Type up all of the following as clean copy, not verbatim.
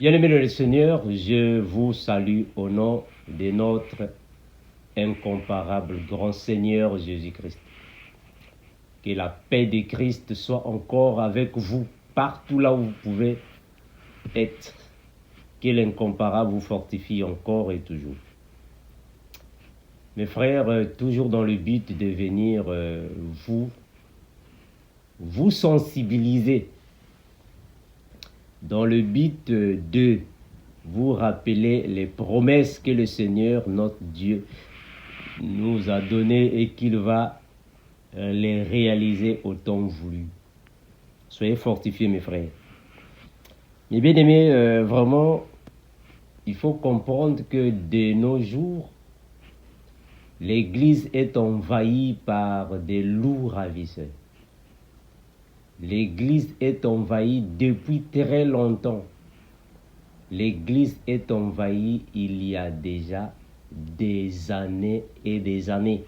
Bien-aimés dans le Seigneur, je vous salue au nom de notre incomparable grand Seigneur Jésus-Christ. Que la paix de Christ soit encore avec vous, partout là où vous pouvez être. Que l'incomparable vous fortifie encore et toujours. Mes frères, toujours dans le but de venir vous sensibiliser, dans le but de vous rappeler les promesses que le Seigneur, notre Dieu, nous a données et qu'il va les réaliser au temps voulu. Soyez fortifiés, mes frères. Mes bien-aimés, vraiment, il faut comprendre que de nos jours, l'Église est envahie par des loups ravisseurs. L'Église est envahie depuis très longtemps. L'Église est envahie il y a déjà des années et des années.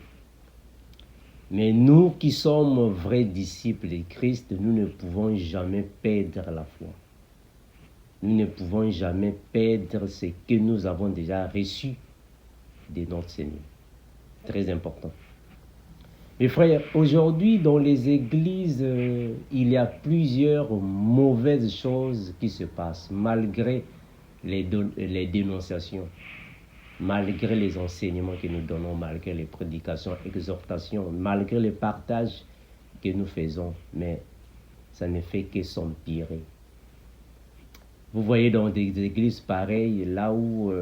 Mais nous qui sommes vrais disciples de Christ, nous ne pouvons jamais perdre la foi. Nous ne pouvons jamais perdre ce que nous avons déjà reçu de notre Seigneur. Très important. Mes frères, aujourd'hui dans les églises, il y a plusieurs mauvaises choses qui se passent malgré les dénonciations, malgré les enseignements que nous donnons, malgré les prédications, exhortations, malgré les partages que nous faisons, mais ça ne fait que s'empirer. Vous voyez dans des églises pareilles, là où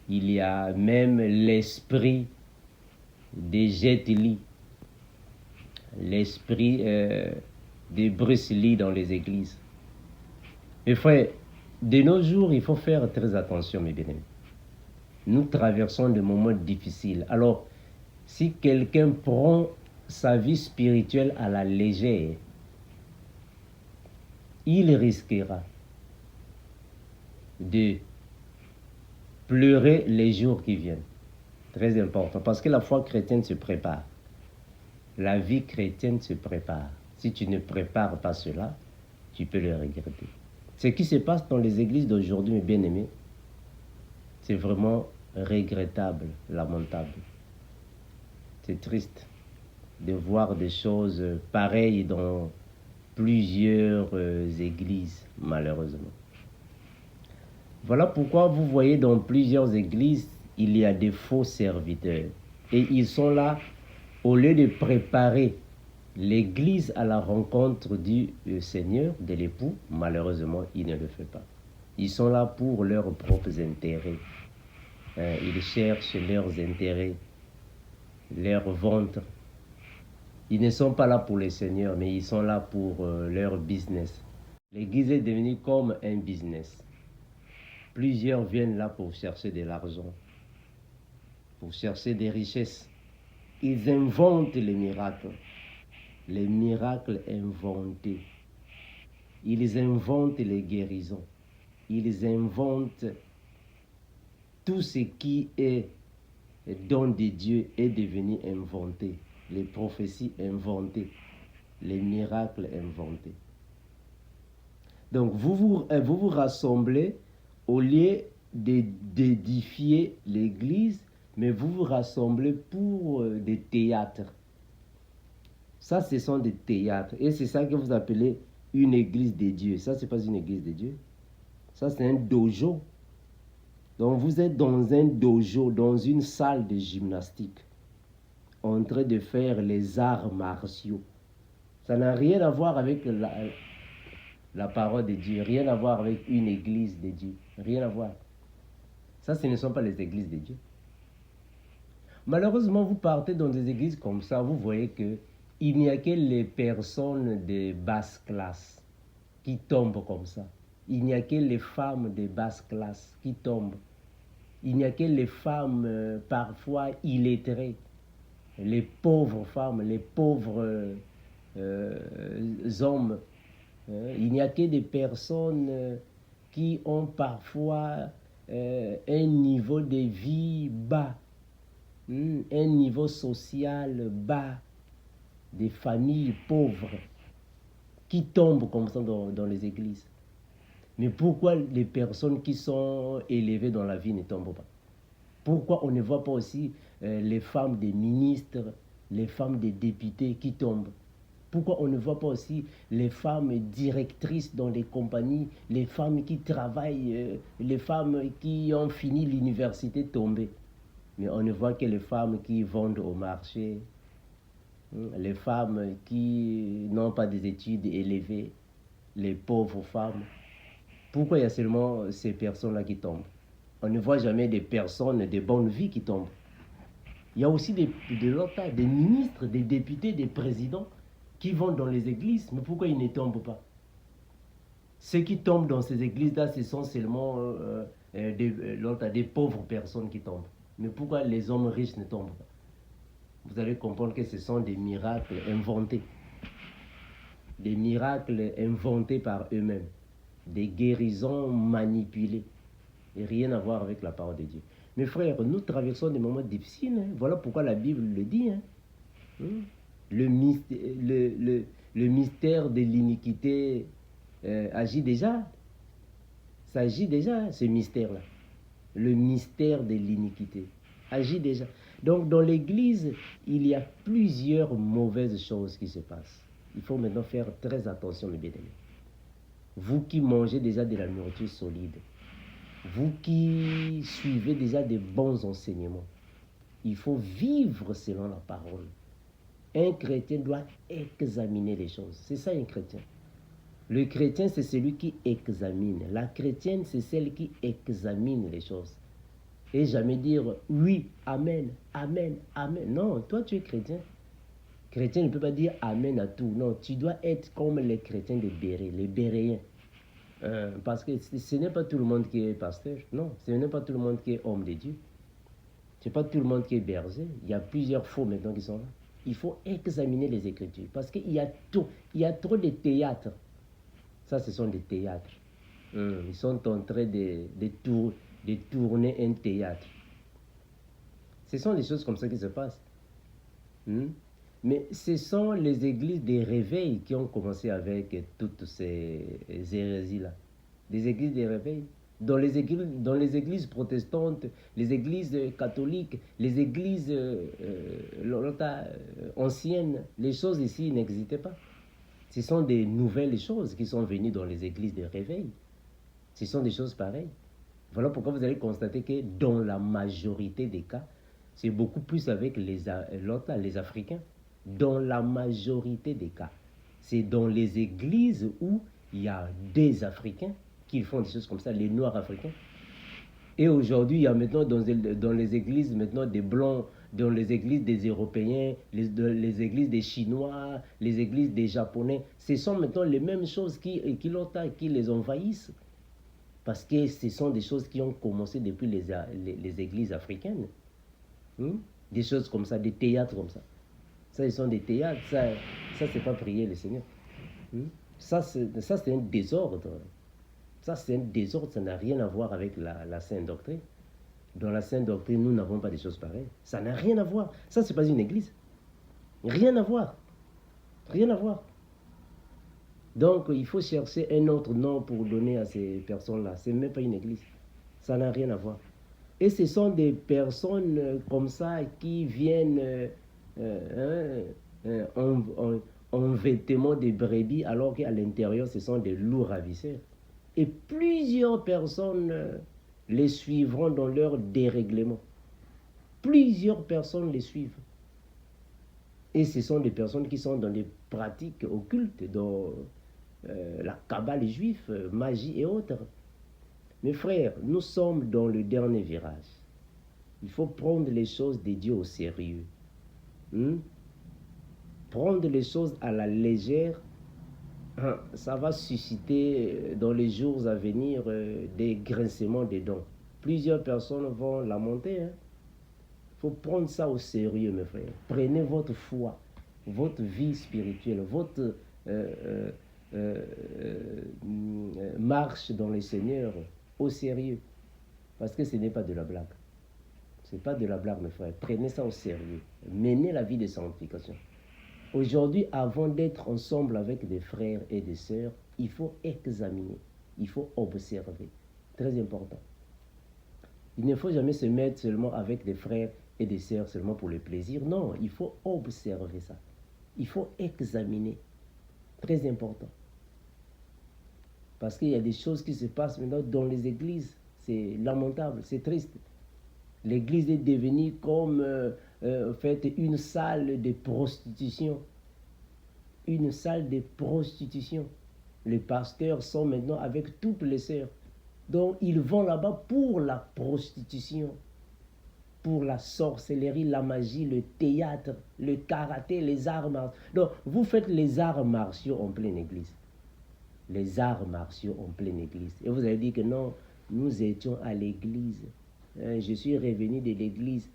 il y a même l'esprit des Jet Li, l'esprit de Bruce Lee dans les églises. Mes frères, de nos jours, il faut faire très attention, mes bien-aimés. Nous traversons des moments difficiles. Alors, si quelqu'un prend sa vie spirituelle à la légère, il risquera de pleurer les jours qui viennent. Très important, parce que la foi chrétienne se prépare. La vie chrétienne se prépare. Si tu ne prépares pas cela, tu peux le regretter. Ce qui se passe dans les églises d'aujourd'hui, mes bien-aimés, c'est vraiment regrettable, lamentable. C'est triste de voir des choses pareilles dans plusieurs églises, malheureusement. Voilà pourquoi vous voyez dans plusieurs églises, il y a des faux serviteurs. Et ils sont là, au lieu de préparer l'église à la rencontre du Seigneur, de l'époux, malheureusement, ils ne le font pas. Ils sont là pour leurs propres intérêts. Ils cherchent leurs intérêts, leur ventre. Ils ne sont pas là pour le Seigneur, mais ils sont là pour leur business. L'église est devenue comme un business. Plusieurs viennent là pour chercher de l'argent, pour chercher des richesses. Ils inventent les miracles inventés. Ils inventent les guérisons. Ils inventent tout ce qui est don de Dieu est devenu inventé. Les prophéties inventées, les miracles inventés. Donc vous vous rassemblez au lieu d'édifier l'église, mais vous vous rassemblez pour des théâtres. Ça, ce sont des théâtres. Et c'est ça que vous appelez une église de Dieu. Ça, ce n'est pas une église de Dieu. Ça, c'est un dojo. Donc, vous êtes dans un dojo, dans une salle de gymnastique, en train de faire les arts martiaux. Ça n'a rien à voir avec la parole de Dieu, rien à voir avec une église de Dieu. Rien à voir. Ça, ce ne sont pas les églises de Dieu. Malheureusement, vous partez dans des églises comme ça, vous voyez que il n'y a que les personnes de basse classe qui tombent comme ça. Il n'y a que les femmes de basse classe qui tombent. Il n'y a que les femmes parfois illettrées, les pauvres femmes, les pauvres hommes. Il n'y a que des personnes qui ont parfois un niveau de vie bas, un niveau social bas, des familles pauvres qui tombent comme ça dans les églises. Mais pourquoi les personnes qui sont élevées dans la vie ne tombent pas? Pourquoi on ne voit pas aussi les femmes des ministres, les femmes des députés qui tombent? Pourquoi on ne voit pas aussi les femmes directrices dans les compagnies, les femmes qui travaillent, les femmes qui ont fini l'université tomber? Mais on ne voit que les femmes qui vendent au marché, les femmes qui n'ont pas des études élevées, les pauvres femmes. Pourquoi il y a seulement ces personnes-là qui tombent? On ne voit jamais des personnes de bonne vie qui tombent. Il y a aussi des ministres, des députés, des présidents qui vont dans les églises, mais pourquoi ils ne tombent pas? Ceux qui tombent dans ces églises-là, ce sont seulement des pauvres personnes qui tombent. Mais pourquoi les hommes riches ne tombent pas? Vous allez comprendre que ce sont des miracles inventés. Des miracles inventés par eux-mêmes. Des guérisons manipulées. Et rien à voir avec la parole de Dieu. Mes frères, nous traversons des moments difficiles. Hein. Voilà pourquoi la Bible le dit. Hein. Le mystère de l'iniquité agit déjà. Ça agit déjà, ce mystère-là. Le mystère de l'iniquité agit déjà. Donc, dans l'Église, il y a plusieurs mauvaises choses qui se passent. Il faut maintenant faire très attention, mes bien-aimés. Vous qui mangez déjà de la nourriture solide, vous qui suivez déjà des bons enseignements, il faut vivre selon la parole. Un chrétien doit examiner les choses. C'est ça un chrétien. Le chrétien, c'est celui qui examine. La chrétienne, c'est celle qui examine les choses. Et jamais dire oui, amen, amen, amen. Non, toi tu es chrétien. Chrétien ne peut pas dire amen à tout. Non, tu dois être comme les chrétiens des Bérés, les Béréens. Parce que ce n'est pas tout le monde qui est pasteur. Non, ce n'est pas tout le monde qui est homme de Dieu. Ce n'est pas tout le monde qui est berger. Il y a plusieurs faux maintenant qui sont là. Il faut examiner les Écritures. Parce qu'il y a trop de théâtres. Ça, ce sont des théâtres. Ils sont en train de tourner un théâtre. Ce sont des choses comme ça qui se passent. Mais ce sont les églises des réveils qui ont commencé avec toutes ces hérésies-là. Des églises des réveils. Dans les églises protestantes, les églises catholiques, les églises anciennes, les choses ici n'existaient pas. Ce sont des nouvelles choses qui sont venues dans les églises de réveil. Ce sont des choses pareilles. Voilà pourquoi vous allez constater que dans la majorité des cas, c'est beaucoup plus avec les Africains. Dans la majorité des cas, c'est dans les églises où il y a des Africains qui font des choses comme ça, les Noirs africains. Et aujourd'hui, il y a maintenant dans les églises maintenant des Blancs, dans les églises des Européens, les églises des Chinois, les églises des Japonais. Ce sont maintenant les mêmes choses qui les envahissent. Parce que ce sont des choses qui ont commencé depuis les églises africaines. Des choses comme ça, des théâtres comme ça. Ça, ce sont des théâtres. Ça c'est pas prier le Seigneur. Ça, c'est un désordre. Ça, c'est un désordre. Ça n'a rien à voir avec la Sainte Doctrine. Dans la Sainte Doctrine, nous n'avons pas des choses pareilles. Ça n'a rien à voir. Ça, c'est pas une église. Rien à voir. Rien à voir. Donc, il faut chercher un autre nom pour donner à ces personnes-là. Ce n'est même pas une église. Ça n'a rien à voir. Et ce sont des personnes comme ça qui viennent en vêtements de brebis, alors qu'à l'intérieur, ce sont des loups ravisseurs. Et plusieurs personnes les suivront dans leur dérèglement. Plusieurs personnes les suivent. Et ce sont des personnes qui sont dans des pratiques occultes, dans la cabale juive, magie et autres. Mes frères, nous sommes dans le dernier virage. Il faut prendre les choses de Dieu au sérieux. Prendre les choses à la légère, ça va susciter dans les jours à venir des grincements des dents. Plusieurs personnes vont lamenter. Il faut prendre ça au sérieux, mes frères. Prenez votre foi, votre vie spirituelle, votre marche dans le Seigneur au sérieux. Parce que ce n'est pas de la blague. Ce n'est pas de la blague, mes frères. Prenez ça au sérieux. Menez la vie de sanctification. Aujourd'hui, avant d'être ensemble avec des frères et des sœurs, il faut examiner. Il faut observer. Très important. Il ne faut jamais se mettre seulement avec des frères et des sœurs seulement pour le plaisir. Non, il faut observer ça. Il faut examiner. Très important. Parce qu'il y a des choses qui se passent maintenant dans les églises. C'est lamentable, c'est triste. L'église est devenue comme une salle de prostitution. Une salle de prostitution. Les pasteurs sont maintenant avec toutes les sœurs. Donc ils vont là-bas pour la prostitution, pour la sorcellerie, la magie, le théâtre, le karaté, les arts martiaux. Donc vous faites les arts martiaux en pleine église. Les arts martiaux en pleine église. Et vous avez dit que non, nous étions à l'église. Je suis revenu de l'église.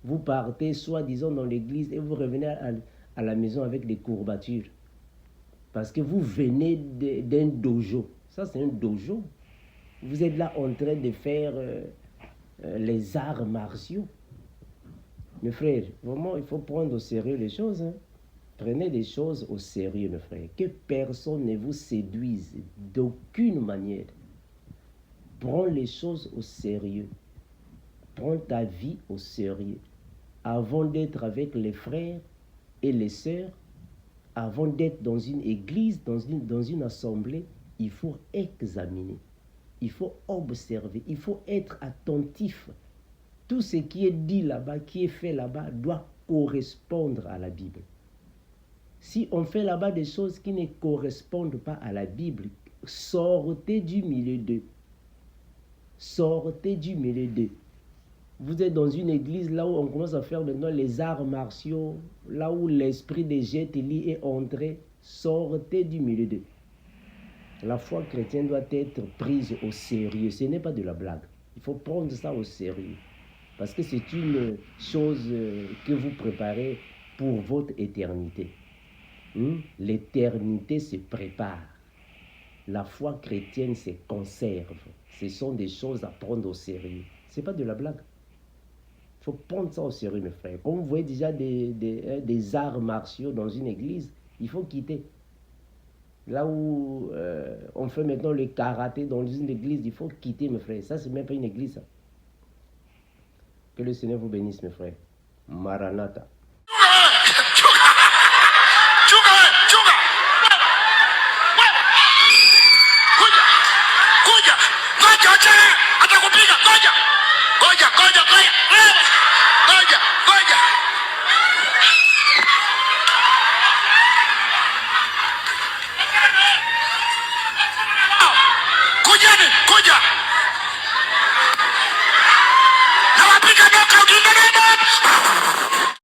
Vous partez soi-disant dans l'église et vous revenez à la maison avec des courbatures. Parce que vous venez d'un dojo. Ça, c'est un dojo. Vous êtes là en train de faire les arts martiaux. Mes frères, vraiment, il faut prendre au sérieux les choses. Hein. Prenez les choses au sérieux, mes frères. Que personne ne vous séduise d'aucune manière. Prends les choses au sérieux. Prends ta vie au sérieux. Avant d'être avec les frères et les sœurs, avant d'être dans une église, dans une assemblée, il faut examiner, il faut observer, il faut être attentif. Tout ce qui est dit là-bas, qui est fait là-bas, doit correspondre à la Bible. Si on fait là-bas des choses qui ne correspondent pas à la Bible, sortez du milieu d'eux. Sortez du milieu d'eux. Vous êtes dans une église là où on commence à faire maintenant les arts martiaux, là où l'esprit de Jet Li est entré, sortez du milieu d'eux. La foi chrétienne doit être prise au sérieux. Ce n'est pas de la blague. Il faut prendre ça au sérieux. Parce que c'est une chose que vous préparez pour votre éternité. L'éternité se prépare. La foi chrétienne se conserve. Ce sont des choses à prendre au sérieux. Ce n'est pas de la blague. Il faut prendre ça au sérieux, mes frères. Quand vous voyez déjà des arts martiaux dans une église, il faut quitter. Là où on fait maintenant le karaté dans une église, il faut quitter, mes frères. Ça, c'est même pas une église. Ça. Que le Seigneur vous bénisse, mes frères. Maranatha. Now I pick up your coat in the name of